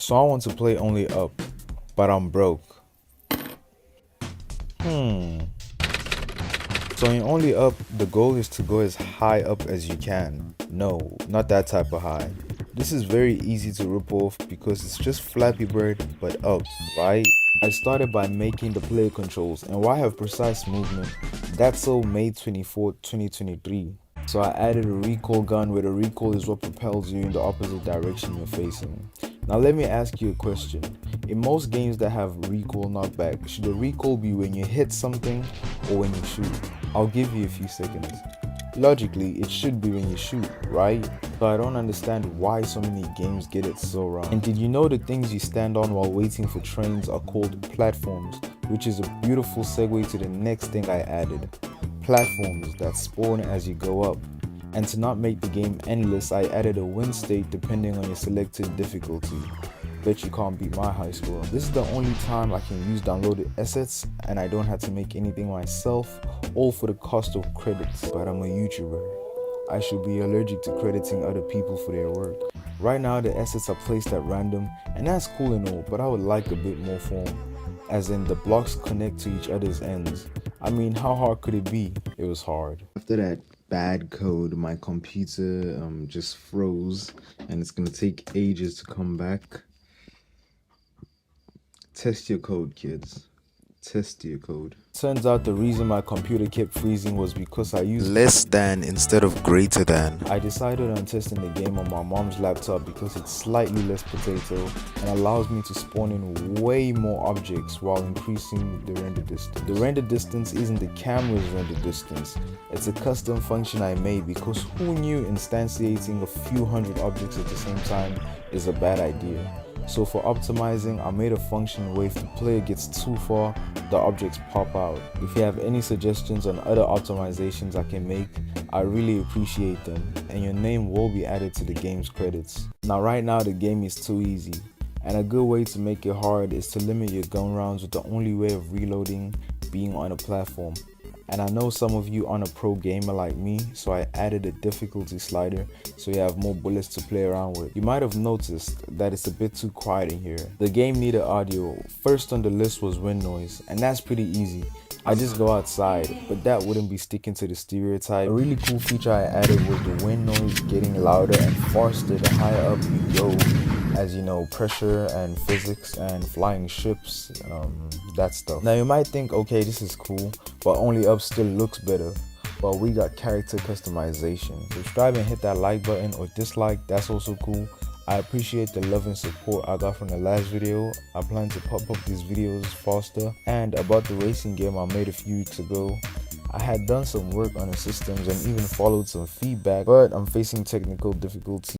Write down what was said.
So I want to play only up, but I'm broke. So in only up, the goal is to go as high up as you can. No, not that type of high. This is very easy to rip off because it's just Flappy Bird but up, right? I started by making the player controls, and why have precise movement? That's so May 24th, 2023. So I added a recoil gun where the recoil is what propels you in the opposite direction you're facing. Now let me ask you a question. In most games that have recoil knockback, should the recoil be when you hit something or when you shoot? I'll give you a few seconds. Logically, it should be when you shoot, right? So I don't understand why so many games get it so wrong. And did you know the things you stand on while waiting for trains are called platforms, which is a beautiful segue to the next thing I added. Platforms that spawn as you go up. And to not make the game endless, I added a win state depending on your selected difficulty. Bet you can't beat my high score. This is the only time I can use downloaded assets and I don't have to make anything myself, all for the cost of credits. But I'm a YouTuber. I should be allergic to crediting other people for their work. Right now the assets are placed at random, and that's cool and all, but I would like a bit more form. As in the blocks connect to each other's ends. I mean, how hard could it be? It was hard. After that bad code, my computer just froze, and it's gonna take ages to come back. Test your code, kids. Test your code. Turns out the reason my computer kept freezing was because I used less than instead of greater than. I decided on testing the game on my mom's laptop because it's slightly less potato and allows me to spawn in way more objects while increasing the render distance. The render distance isn't the camera's render distance. It's a custom function I made because who knew instantiating a few hundred objects at the same time is a bad idea. So for optimizing, I made a function where if the player gets too far, the objects pop out. If you have any suggestions on other optimizations I can make, I really appreciate them, and your name will be added to the game's credits. Now right now the game is too easy, and a good way to make it hard is to limit your gun rounds with the only way of reloading being on a platform. And I know some of you aren't a pro gamer like me, so I added a difficulty slider so you have more bullets to play around with. You might have noticed that it's a bit too quiet in here. The game needed audio. First on the list was wind noise, and that's pretty easy. I just go outside, but that wouldn't be sticking to the stereotype. A really cool feature I added was the wind noise getting louder and faster the higher up you go, as you know, pressure and physics and flying ships, that stuff. Now you might think, okay, this is cool, but only up still looks better. But we got character customization. Subscribe and hit that like button, or dislike, that's also cool. I appreciate the love and support I got from the last video. I plan to pop up these videos faster. And about the racing game I made a few weeks ago, I had done some work on the systems and even followed some feedback, but I'm facing technical difficulties.